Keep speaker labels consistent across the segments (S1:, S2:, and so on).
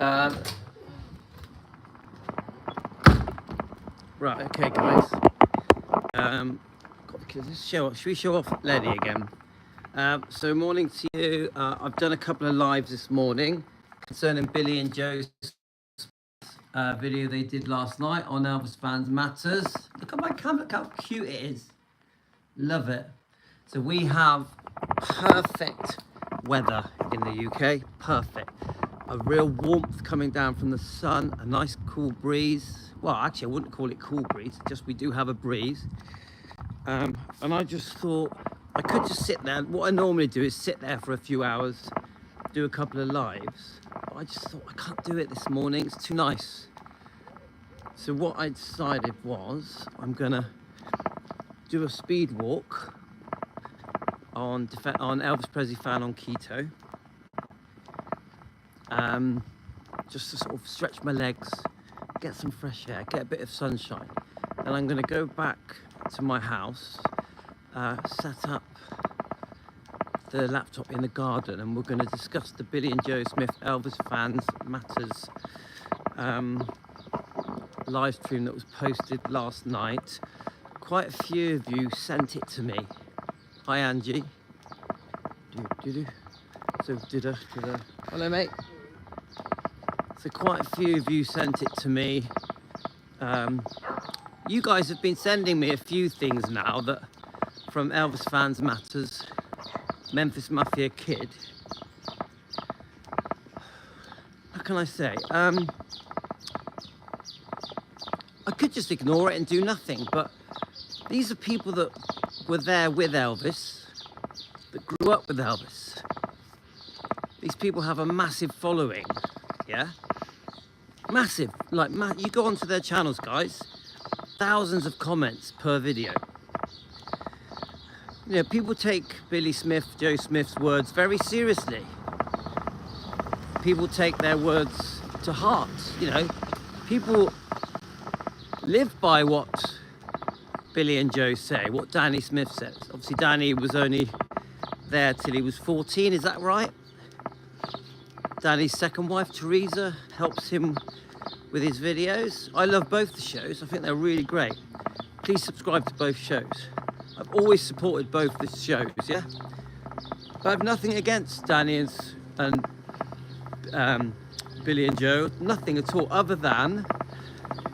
S1: Um, right, okay, guys. Should we show off Lenny again? So morning to you. I've done a couple of lives this morning concerning Billy and Joe's video they did last night on Elvis Fans Matters. Look at my camera, look how cute it is. Love it. So we have perfect weather in the UK, perfect. A real warmth coming down from the sun, a nice cool breeze. Well, actually I wouldn't call it cool breeze, just we do have a breeze. And I just thought I could just sit there. What I normally do is sit there for a few hours, do a couple of lives. But I just thought I can't do it this morning, it's too nice. So what I decided was I'm gonna do a speed walk on Elvis Presley Fan on Keto. Just to sort of stretch my legs, get some fresh air, get a bit of sunshine. And I'm gonna go back to my house, set up the laptop in the garden, and we're going to discuss the Billy and Joe Smith Elvis Fans Matters live stream that was posted last night. Quite a few of you sent it to me. Hi Angie. So hello mate. So quite a few of you sent it to me. You guys have been sending me a few things now that from Elvis Fans Matters, Memphis Mafia Kid. How can I say? I could just ignore it and do nothing, but these are people that were there with Elvis, that grew up with Elvis. These people have a massive following, yeah? Massive, like, you go onto their channels, guys. Thousands of comments per video. You know, people take Billy Smith, Joe Smith's words very seriously. People take their words to heart, you know. People live by what Billy and Joe say, what Danny Smith says. Obviously, Danny was only there till he was 14, is that right? Danny's second wife, Teresa, helps him with his videos. I love both the shows. I think they're really great. Please subscribe to both shows. I've always supported both the shows, yeah? But I have nothing against Danny and Billy and Joe. Nothing at all, other than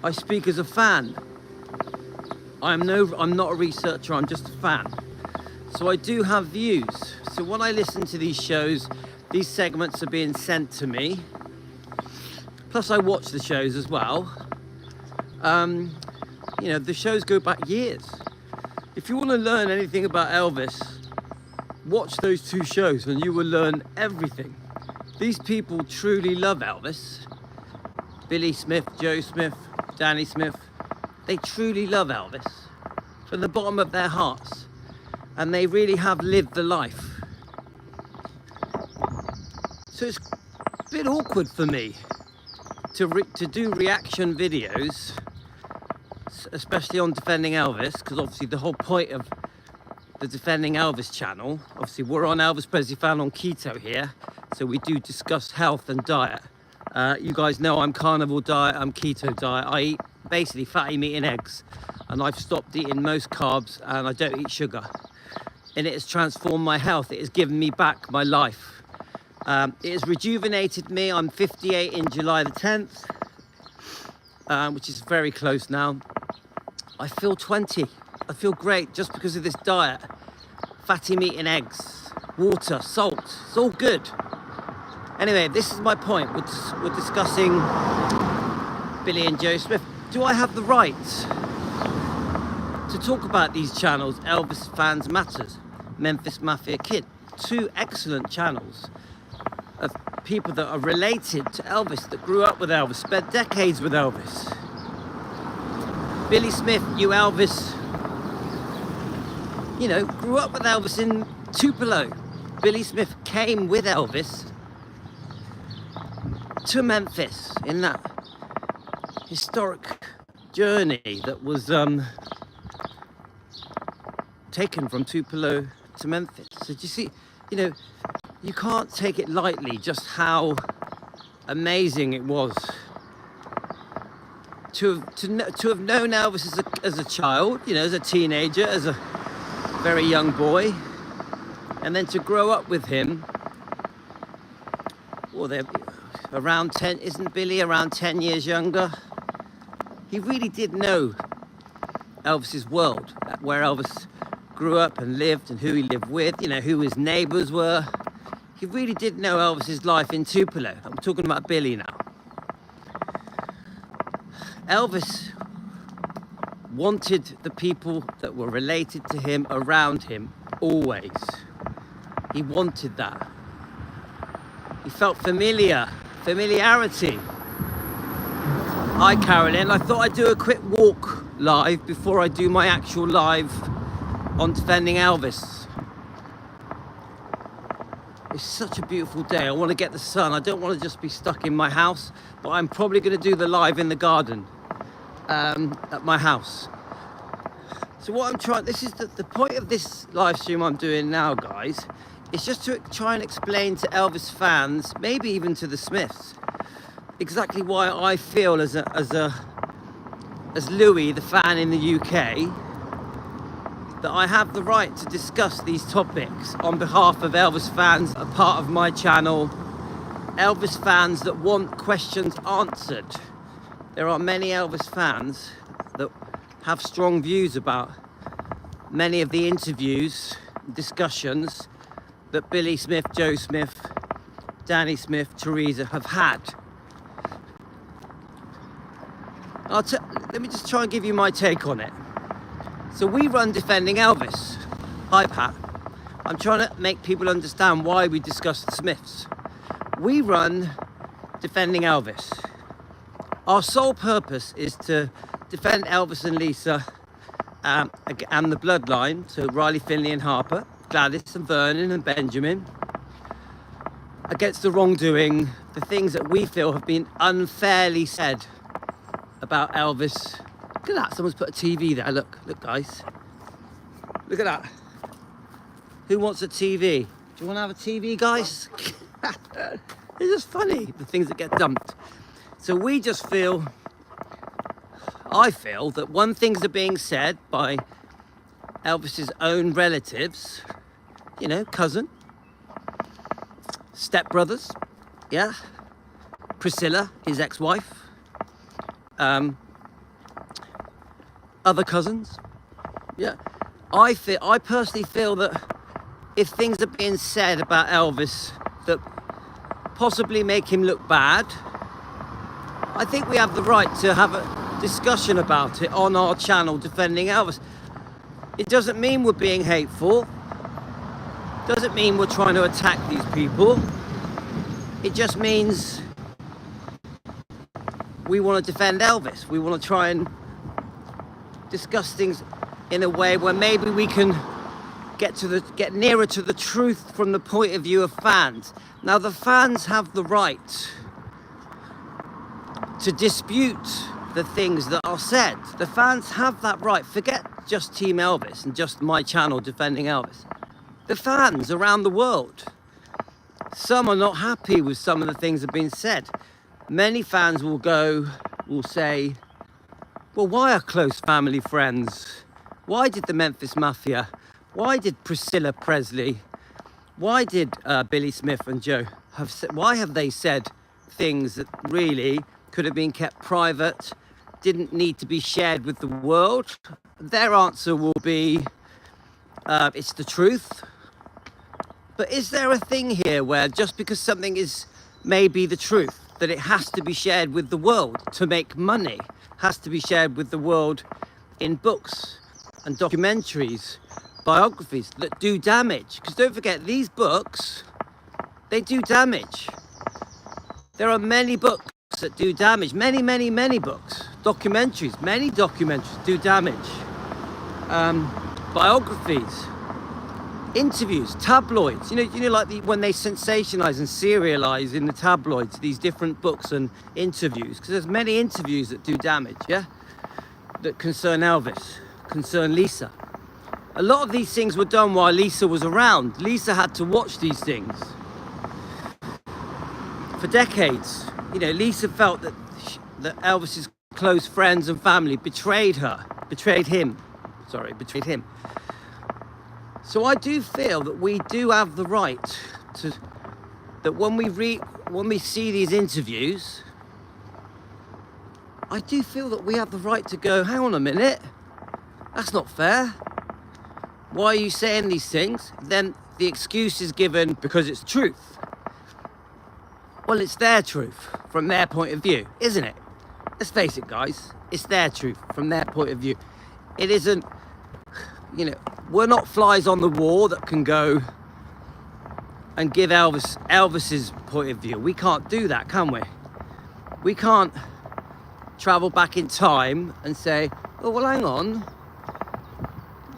S1: I speak as a fan. I'm not a researcher, I'm just a fan. So I do have views. So when I listen to these shows, these segments are being sent to me. Plus I watch the shows as well. You know, the shows go back years. If you want to learn anything about Elvis, watch those two shows and you will learn everything. These people truly love Elvis. Billy Smith, Joe Smith, Danny Smith. They truly love Elvis from the bottom of their hearts. And they really have lived the life. So it's a bit awkward for me to do reaction videos, especially on Defending Elvis, because obviously the whole point of the Defending Elvis channel, obviously we're on Elvis Presley Fan on Keto here, so we do discuss health and diet. You guys know I'm carnivore diet, I'm keto diet. I eat basically fatty meat and eggs, and I've stopped eating most carbs, and I don't eat sugar. And it has transformed my health. It has given me back my life. It has rejuvenated me. I'm 58 in July the 10th, which is very close now. I feel 20. I feel great just because of this diet. Fatty meat and eggs, water, salt, it's all good. Anyway, this is my point. We're discussing Billy and Joe Smith. Do I have the right to talk about these channels? Elvis Fans Matters, Memphis Mafia Kid, two excellent channels of people that are related to Elvis, that grew up with Elvis, spent decades with Elvis. Billy Smith, you Elvis, you know, grew up with Elvis in Tupelo. Billy Smith came with Elvis to Memphis in that historic journey that was taken from Tupelo to Memphis. So do you see, you know, you can't take it lightly just how amazing it was to have known Elvis as a child, you know, as a teenager, as a very young boy, and then to grow up with him. Well, they're around 10, isn't Billy around 10 years younger? He really did know Elvis's world, where Elvis grew up and lived and who he lived with, you know, who his neighbors were. He really did know Elvis's life in Tupelo. I'm talking about Billy now. Elvis wanted the people that were related to him around him always. He wanted that. He felt familiarity. Hi Carolyn, I thought I'd do a quick walk live before I do my actual live on defending Elvis. It's such a beautiful day. I want to get the sun. I don't want to just be stuck in my house, but I'm probably going to do the live in the garden at my house. So what I'm trying, this is the point of this live stream I'm doing now, guys, is just to try and explain to Elvis fans, maybe even to the Smiths, exactly why I feel as Louis, the fan in the UK, that I have the right to discuss these topics on behalf of Elvis fans, a part of my channel, Elvis fans that want questions answered. There are many Elvis fans that have strong views about many of the interviews, discussions that Billy Smith, Joe Smith, Danny Smith, Teresa have had. Let me just try and give you my take on it. So we run Defending Elvis. Hi Pat. I'm trying to make people understand why we discuss the Smiths. We run Defending Elvis. Our sole purpose is to defend Elvis and Lisa and the bloodline, so Riley, Finley and Harper, Gladys and Vernon and Benjamin, against the wrongdoing, the things that we feel have been unfairly said about Elvis. Look at that, someone's put a TV there. Look guys. Look at that. Who wants a TV? Do you want to have a TV, guys? It's just funny, the things that get dumped. So we just feel, I feel that when things are being said by Elvis's own relatives, you know, cousin, stepbrothers, yeah, Priscilla, his ex-wife, other cousins, yeah. I personally feel that if things are being said about Elvis that possibly make him look bad, I think we have the right to have a discussion about it on our channel, Defending Elvis. It doesn't mean we're being hateful. Doesn't mean we're trying to attack these people. It just means we want to defend Elvis. We want to try and discuss things in a way where maybe we can get nearer to the truth from the point of view of fans. Now the fans have the right to dispute the things that are said. The fans have that right. Forget just Team Elvis and just my channel Defending Elvis. The fans around the world, some are not happy with some of the things that have been said. Many fans will say, well, why are close family friends? Why did the Memphis Mafia? Why did Priscilla Presley? Why did Billy Smith and Joe why have they said things that really could have been kept private, didn't need to be shared with the world? Their answer will be, it's the truth. But is there a thing here where just because something is maybe the truth, that it has to be shared with the world to make money, has to be shared with the world in books and documentaries, biographies that do damage? Because don't forget, these books, they do damage. There are many books that do damage, many books, documentaries, many documentaries do damage. Biographies, interviews, tabloids, you know, like when they sensationalize and serialize in the tabloids these different books and interviews, because there's many interviews that do damage, yeah, that concern Elvis, concern Lisa. A lot of these things were done while Lisa was around. Lisa had to watch these things. for decades. You know, Lisa felt that Elvis's close friends and family betrayed him. So I do feel that we do have the right to, that when we see these interviews, I do feel that we have the right to go, hang on a minute, that's not fair. Why are you saying these things? Then the excuse is given because it's truth. Well, it's their truth from their point of view, isn't it? Let's face it, guys, it's their truth from their point of view. It isn't, you know, we're not flies on the wall that can go and give Elvis's point of view. We can't do that, can we? We can't travel back in time and say, oh, well, hang on.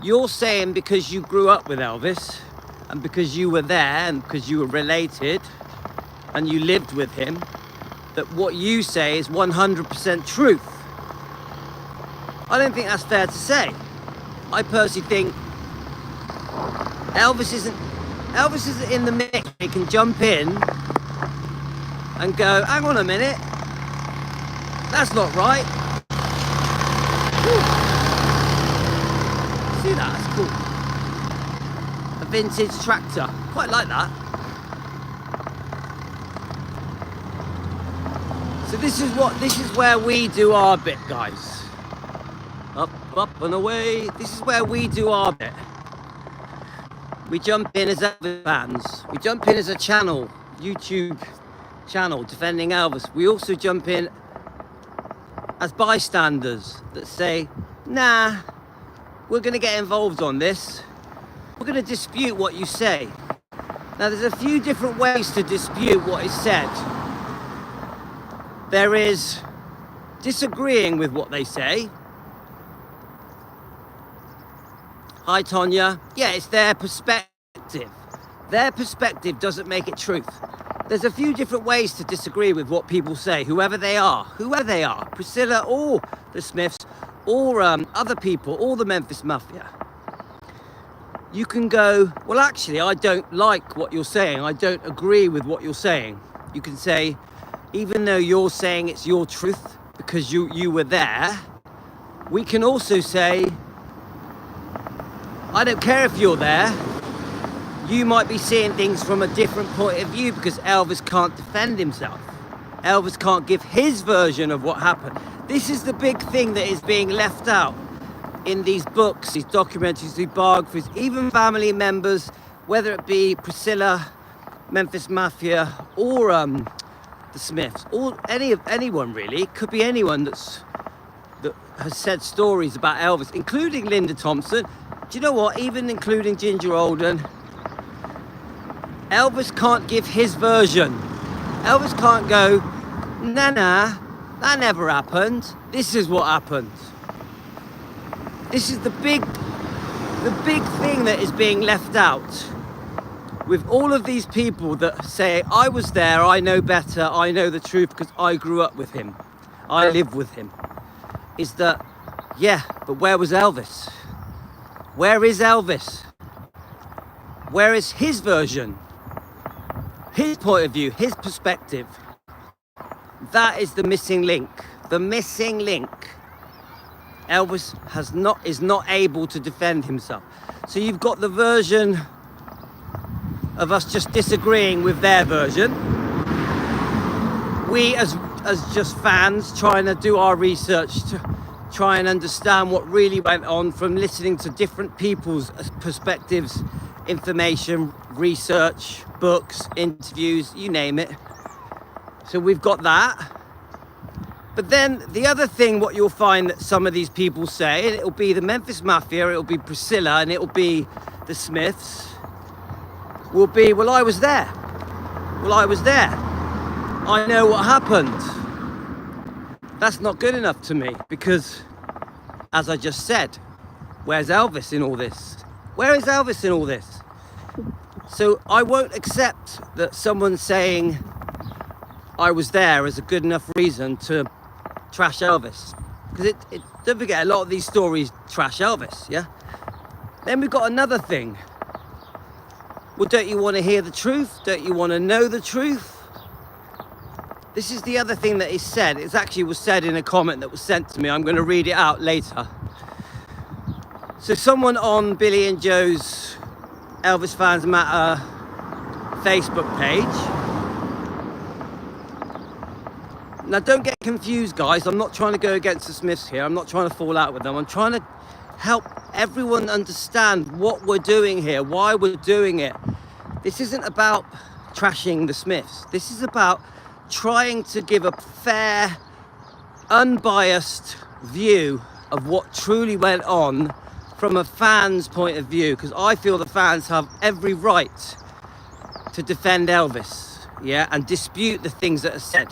S1: You're saying because you grew up with Elvis and because you were there and because you were related and you lived with him, that what you say is 100% truth. I don't think that's fair to say. I personally think Elvis isn't in the mix. He can jump in and go, hang on a minute, that's not right. Whew. See that? That's cool. A vintage tractor. Quite like that. So this is where we do our bit, guys. Up and away. This is where we do our bit. We jump in as Elvis fans. We jump in as a channel, YouTube channel defending Elvis. We also jump in as bystanders that say, nah, we're going to get involved on this. We're going to dispute what you say. Now, there's a few different ways to dispute what is said. There is disagreeing with what they say. Hi, Tonya. Yeah, it's their perspective. Their perspective doesn't make it truth. There's a few different ways to disagree with what people say, whoever they are, Priscilla or the Smiths or other people, or the Memphis Mafia. You can go, well, actually, I don't like what you're saying. I don't agree with what you're saying. You can say, even though you're saying it's your truth because you were there, we can also say, I don't care if you're there. You might be seeing things from a different point of view because Elvis can't defend himself. Elvis can't give his version of what happened. This is the big thing that is being left out in these books, these documentaries, these biographies, even family members, whether it be Priscilla, Memphis Mafia, or the Smiths, or anyone really. It could be anyone that has said stories about Elvis, including Linda Thompson. Do you know what? Even including Ginger Alden, Elvis can't give his version. Elvis can't go, nah, that never happened. This is what happened. This is the big thing that is being left out. With all of these people that say, I was there, I know better, I know the truth because I grew up with him, I lived with him, is that, yeah, but where was Elvis? Where is Elvis? Where is his version? His point of view, his perspective. That is the missing link. The missing link. Elvis is not able to defend himself. So you've got the version of us just disagreeing with their version. We as just fans trying to do our research to try and understand what really went on from listening to different people's perspectives, information, research, books, interviews, you name it. So we've got that. But then the other thing, what you'll find that some of these people say, and it'll be the Memphis Mafia, it'll be Priscilla, and it'll be the Smiths, will be, well, I was there. Well, I was there. I know what happened. That's not good enough to me because, as I just said, where's Elvis in all this? Where is Elvis in all this? So I won't accept that someone saying I was there is a good enough reason to trash Elvis. Because don't forget, a lot of these stories trash Elvis, yeah? Then we've got another thing. Well, don't you want to hear the truth? Don't you want to know the truth? This is the other thing that is said. It actually was said in a comment that was sent to me. I'm going to read it out later. So someone on Billy and Joe's Elvis Fans Matter Facebook page. Now don't get confused, guys. I'm not trying to go against the Smiths here. I'm not trying to fall out with them. I'm trying to help everyone understand what we're doing here, why we're doing it. This isn't about trashing the Smiths. This is about trying to give a fair, unbiased view of what truly went on from a fan's point of view, because I feel the fans have every right to defend Elvis, yeah, and dispute the things that are said.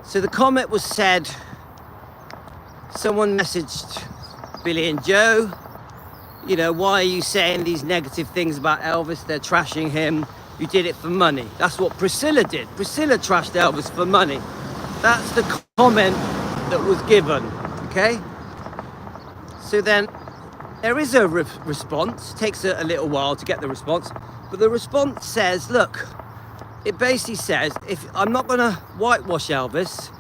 S1: So the comment was said, someone messaged Billy and Joe, you know, why are you saying these negative things about Elvis? They're trashing him. You did it for money. That's what Priscilla did. Priscilla trashed Elvis for money. That's the comment that was given, okay? So then there is a response. Takes a little while to get the response, but the response says, look, it basically says, if I'm not going to whitewash Elvis,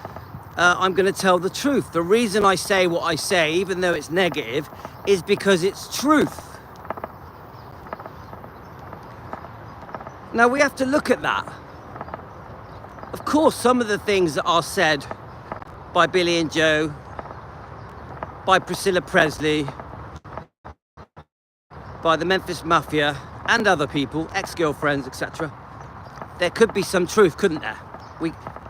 S1: I'm going to tell the truth. The reason I say what I say, even though it's negative, is because it's truth. Now we have to look at that. Of course, some of the things that are said by Billy and Joe, by Priscilla Presley, by the Memphis Mafia and other people, ex-girlfriends, etc. There could be some truth, couldn't there?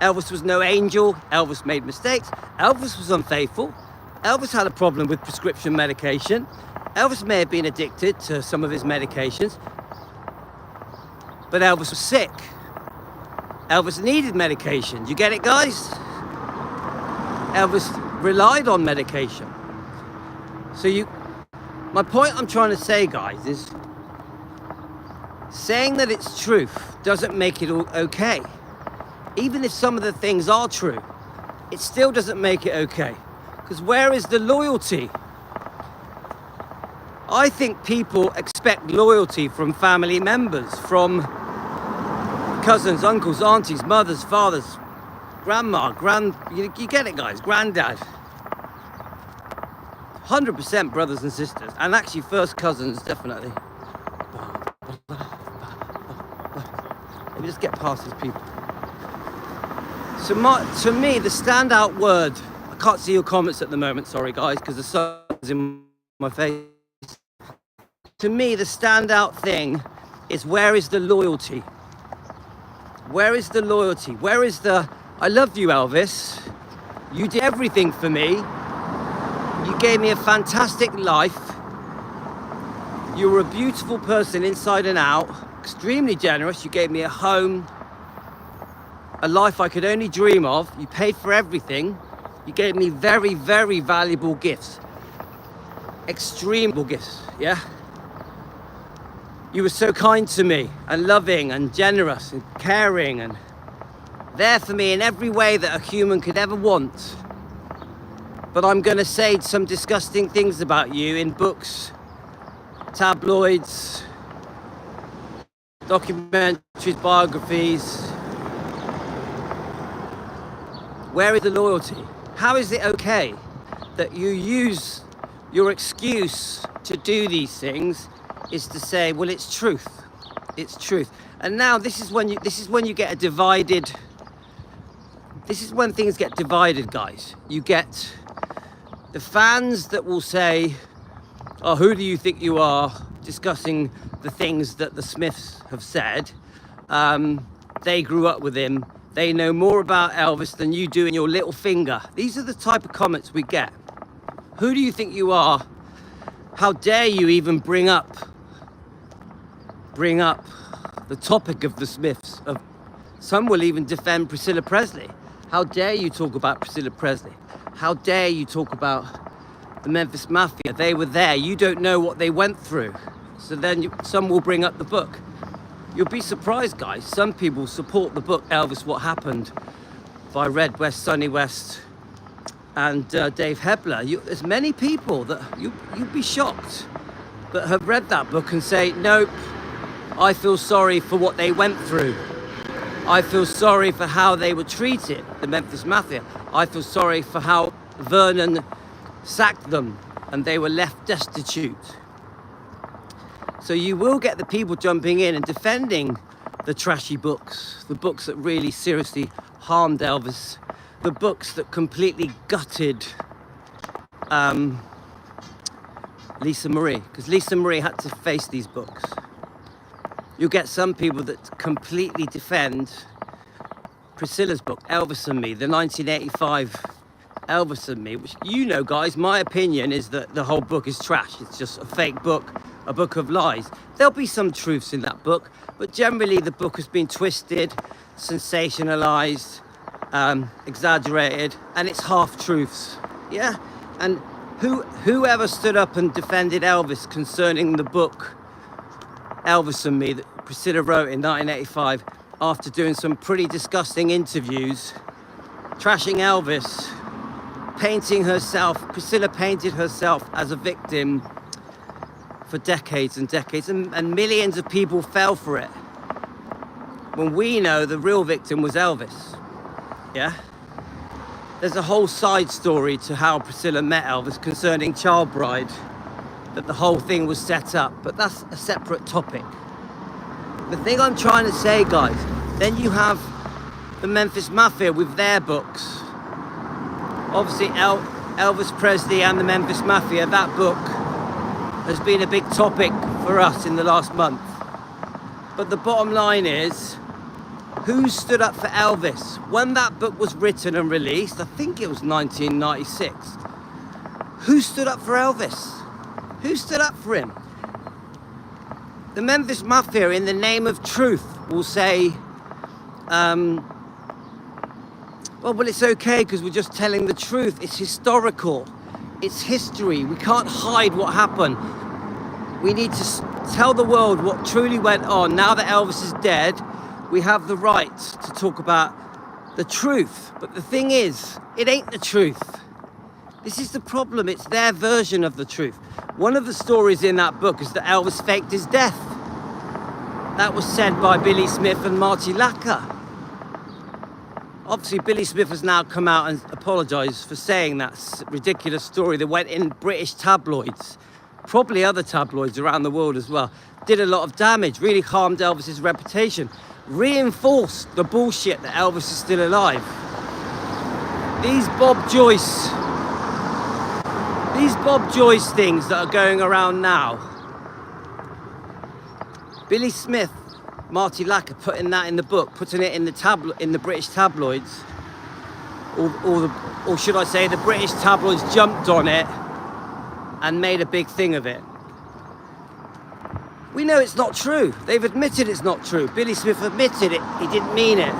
S1: Elvis was no angel. Elvis made mistakes. Elvis was unfaithful. Elvis had a problem with prescription medication. Elvis may have been addicted to some of his medications. But Elvis was sick. Elvis needed medication. Do you get it, guys? Elvis relied on medication. So my point I'm trying to say, guys, is saying that it's truth doesn't make it all okay. Even if some of the things are true, it still doesn't make it okay. Because where is the loyalty? I think people expect loyalty from family members, from cousins, uncles, aunties, mothers, fathers, grandma, you get it, guys, granddad. 100% brothers and sisters, and actually first cousins, definitely. Let me just get past these people. So to me, the standout word, I can't see your comments at the moment, sorry guys, because the sun's in my face. To me, the standout thing is, where is the loyalty? Where is the loyalty? Where is the, I love you, Elvis. You did everything for me. You gave me a fantastic life. You were a beautiful person inside and out, extremely generous. You gave me a home, a life I could only dream of. You paid for everything. You gave me very, very valuable gifts. Extreme gifts, yeah? You were so kind to me, and loving, and generous, and caring, and there for me in every way that a human could ever want. But I'm going to say some disgusting things about you in books, tabloids, documentaries, biographies. Where is the loyalty? How is it okay that you use your excuse to do these things is to say, well, it's truth. It's truth. And now this is when you get a divided. This is when things get divided, guys. You get the fans that will say, oh, who do you think you are, discussing the things that the Smiths have said. They grew up with him. They know more about Elvis than you do in your little finger. These are the type of comments we get. Who do you think you are? How dare you even bring up the topic of the Smiths? Some will even defend Priscilla Presley. How dare you talk about Priscilla Presley? How dare you talk about the Memphis Mafia? They were there. You don't know what they went through. So then some will bring up the book. You'll be surprised, guys. Some people support the book Elvis, What Happened by Red West, Sonny West and Dave Hebler. There's many people that you'd be shocked that have read that book and say, nope, I feel sorry for what they went through. I feel sorry for how they were treated, the Memphis Mafia. I feel sorry for how Vernon sacked them and they were left destitute. So you will get the people jumping in and defending the trashy books, the books that really seriously harmed Elvis, the books that completely gutted Lisa Marie, because Lisa Marie had to face these books. You'll get some people that completely defend Priscilla's book, Elvis and Me, the 1985 Elvis and Me, which, you know, guys, my opinion is that the whole book is trash. It's just a fake book, a book of lies. There'll be some truths in that book, but generally the book has been twisted, sensationalized, exaggerated, and it's half-truths, yeah? And whoever stood up and defended Elvis concerning the book Elvis and Me that Priscilla wrote in 1985 after doing some pretty disgusting interviews, trashing Elvis, painting herself, Priscilla painted herself as a victim for decades and decades, and millions of people fell for it, when we know the real victim was Elvis, yeah? There's a whole side story to how Priscilla met Elvis concerning Child Bride, that the whole thing was set up, but that's a separate topic. The thing I'm trying to say, guys, then you have the Memphis Mafia with their books. Obviously, Elvis Presley and the Memphis Mafia, that book has been a big topic for us in the last month. But the bottom line is, who stood up for Elvis? When that book was written and released, I think it was 1996, who stood up for Elvis? Who stood up for him? The Memphis Mafia, in the name of truth, will say, well, it's okay because we're just telling the truth. It's historical. It's history. We can't hide what happened. We need to tell the world what truly went on. Now that Elvis is dead, we have the right to talk about the truth. But the thing is, it ain't the truth. This is the problem. It's their version of the truth. One of the stories in that book is that Elvis faked his death. That was said by Billy Smith and Marty Lacker. Obviously, Billy Smith has now come out and apologised for saying that ridiculous story that went in British tabloids, probably other tabloids around the world as well. Did a lot of damage, really harmed Elvis's reputation, reinforced the bullshit that Elvis is still alive. These Bob Joyce things that are going around now. Billy Smith, Marty Lacker putting that in the book, putting it in the British tabloids, or should I say the British tabloids jumped on it and made a big thing of it. We know it's not true. They've admitted it's not true. Billy Smith admitted it. He didn't mean it.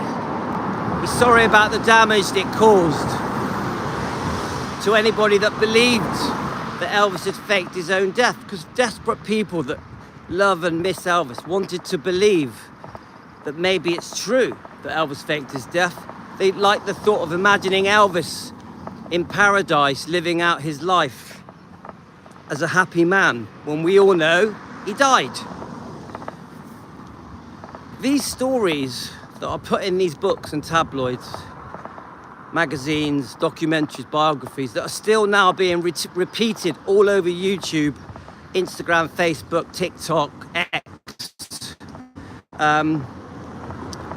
S1: He's sorry about the damage it caused to anybody that believed that Elvis had faked his own death, because desperate people that love and miss Elvis wanted to believe that maybe it's true that Elvis faked his death. They like the thought of imagining Elvis in paradise living out his life as a happy man, when we all know he died. These stories that are put in these books and tabloids, magazines, documentaries, biographies, that are still now being repeated all over YouTube, Instagram, Facebook, TikTok, X,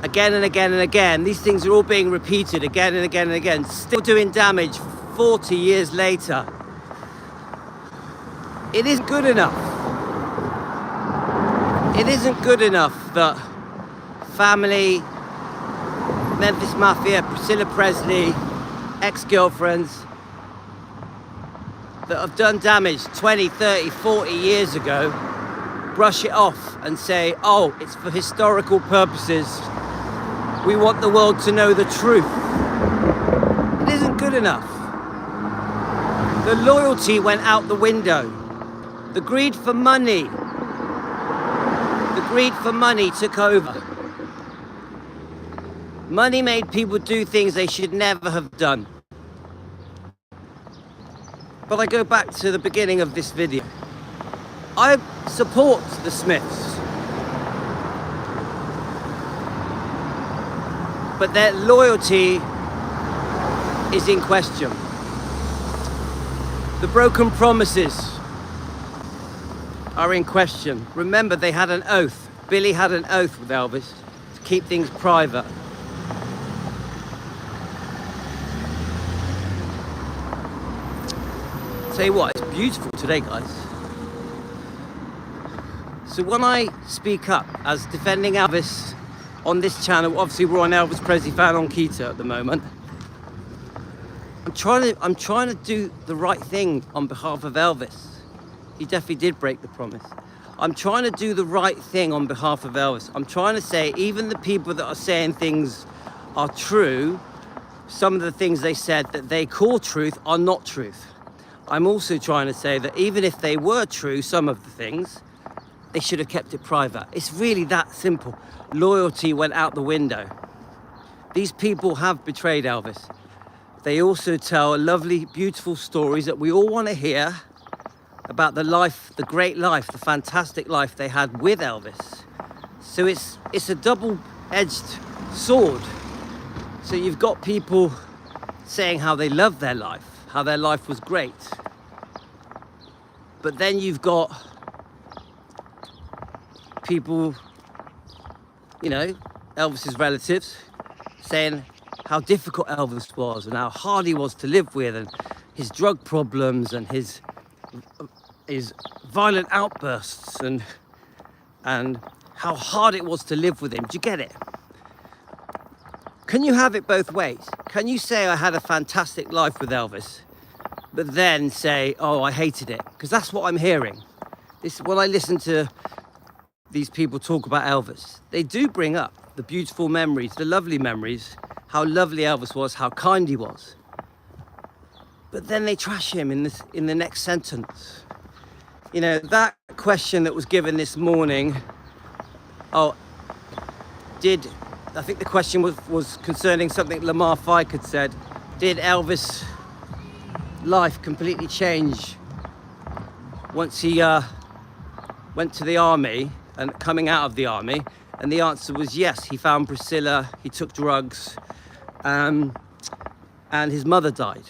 S1: again and again and again. These things are all being repeated again and again and again, still doing damage 40 years later. It isn't good enough. It isn't good enough that family, Memphis Mafia, Priscilla Presley, ex-girlfriends that have done damage 20, 30, 40 years ago, brush it off and say, oh, it's for historical purposes. We want the world to know the truth. It isn't good enough. The loyalty went out the window. The greed for money took over. Money made people do things they should never have done. But I go back to the beginning of this video. I support the Smiths. but their loyalty is in question. The broken promises are in question. Remember, they had an oath. Billy had an oath with Elvis to keep things private. Tell you what, it's beautiful today, guys. So when I speak up as defending Elvis on this channel, obviously we're on Elvis Presley Fan on Keto at the moment. I'm trying to do the right thing on behalf of Elvis. He definitely did break the promise. I'm trying to do the right thing on behalf of Elvis. I'm trying to say, even the people that are saying things are true, some of the things they said that they call truth are not truth. I'm also trying to say that even if they were true, some of the things, they should have kept it private. It's really that simple. Loyalty went out the window. These people have betrayed Elvis. They also tell lovely, beautiful stories that we all want to hear about the life, the great life, the fantastic life they had with Elvis. So it's a double-edged sword. So you've got people saying how they love their life, how their life was great. But then you've got people, you know, Elvis's relatives, saying how difficult Elvis was and how hard he was to live with, and his drug problems and his violent outbursts, and how hard it was to live with him. Do you get it? Can you have it both ways? Can you say I had a fantastic life with Elvis, but then say, oh, I hated it? Because that's what I'm hearing. When I listen to these people talk about Elvis, they do bring up the beautiful memories, the lovely memories, how lovely Elvis was, how kind he was. But then they trash him in the next sentence. You know, that question that was given this morning, I think the question was concerning something Lamar Fike had said. Did Elvis' life completely change once he went to the army and coming out of the army? And the answer was yes. He found Priscilla, he took drugs, and his mother died.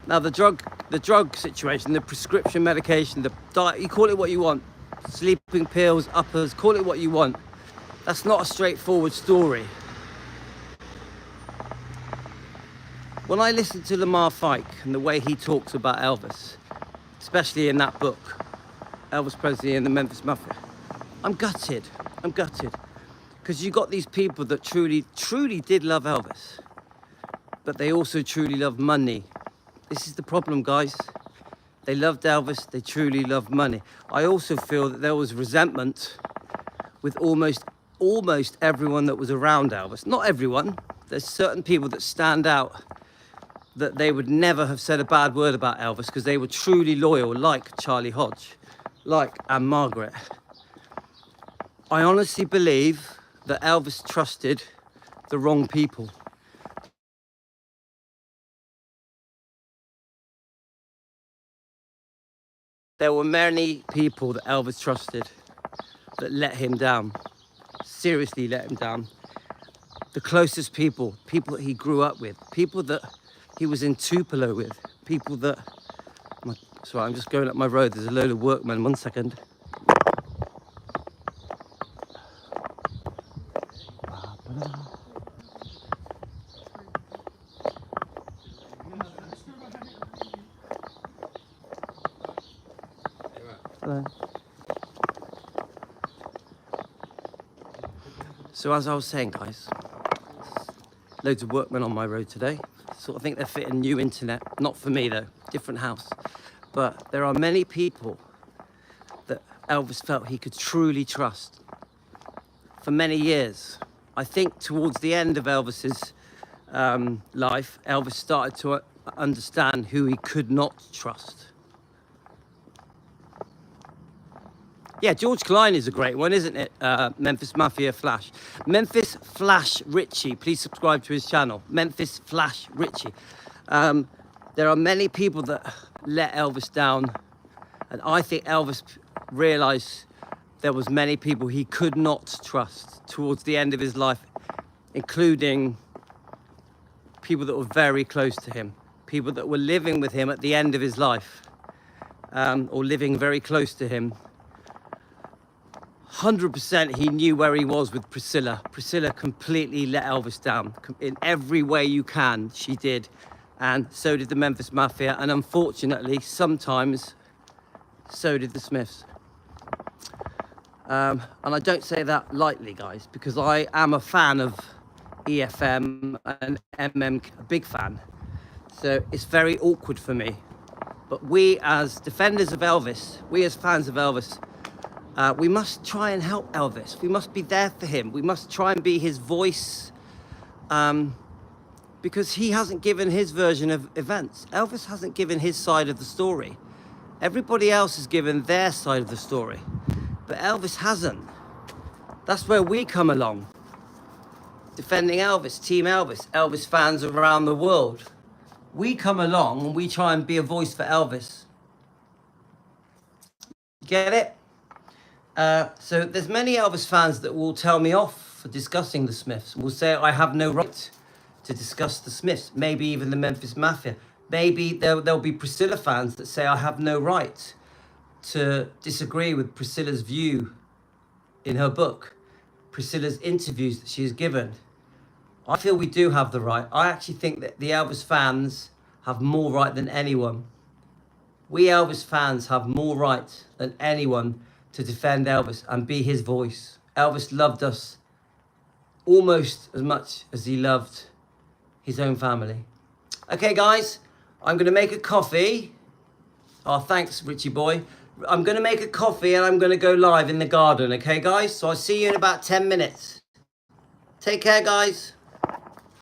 S1: Now the drug situation, the prescription medication, the diet, you call it what you want, sleeping pills, uppers, call it what you want. That's not a straightforward story. When I listen to Lamar Fike and the way he talks about Elvis, especially in that book, Elvis Presley and the Memphis Mafia, I'm gutted. Because you got these people that truly, truly did love Elvis, but they also truly love money. This is the problem, guys. They loved Elvis, they truly loved money. I also feel that there was resentment with almost everyone that was around Elvis. Not everyone. There's certain people that stand out that they would never have said a bad word about Elvis because they were truly loyal, like Charlie Hodge, like Anne Margaret. I honestly believe that Elvis trusted the wrong people. There were many people that Elvis trusted that let him down, seriously let him down. The closest people that he grew up with, people that he was in Tupelo with, people that... Sorry, I'm just going up my road. There's a load of workmen. 1 second. Hello. So as I was saying, guys, loads of workmen on my road today. I think they're fitting new internet. Not for me though, different house. But there are many people that Elvis felt he could truly trust for many years. I think towards the end of Elvis's life, Elvis started to understand who he could not trust. Yeah, George Klein is a great one, isn't it? Memphis Mafia Flash. Memphis Flash Richie. Please subscribe to his channel. Memphis Flash Richie. There are many people that let Elvis down. And I think Elvis realized there was many people he could not trust towards the end of his life, including people that were very close to him, people that were living with him at the end of his life, or living very close to him. 100% he knew where he was with Priscilla. Priscilla completely let Elvis down. In every way you can, she did. And so did the Memphis Mafia. And unfortunately, sometimes, so did the Smiths. And I don't say that lightly, guys, because I am a fan of EFM and MM, a big fan. So it's very awkward for me. But we as defenders of Elvis, we as fans of Elvis, we must try and help Elvis. We must be there for him. We must try and be his voice, because he hasn't given his version of events. Elvis hasn't given his side of the story. Everybody else has given their side of the story, but Elvis hasn't. That's where we come along, defending Elvis, Team Elvis, Elvis fans around the world. We come along and we try and be a voice for Elvis. Get it? So there's many Elvis fans that will tell me off for discussing the Smiths, will say I have no right to discuss the Smiths, maybe even the Memphis Mafia. Maybe there'll be Priscilla fans that say I have no right to disagree with Priscilla's view in her book, Priscilla's interviews that she has given. I feel we do have the right. I actually think that the Elvis fans have more right than anyone. We Elvis fans have more right than anyone to defend Elvis and be his voice. Elvis loved us almost as much as he loved his own family. Okay, guys, I'm gonna make a coffee. Oh, thanks, Richie boy. I'm gonna make a coffee and I'm gonna go live in the garden, okay, guys? So I'll see you in about 10 minutes. Take care, guys.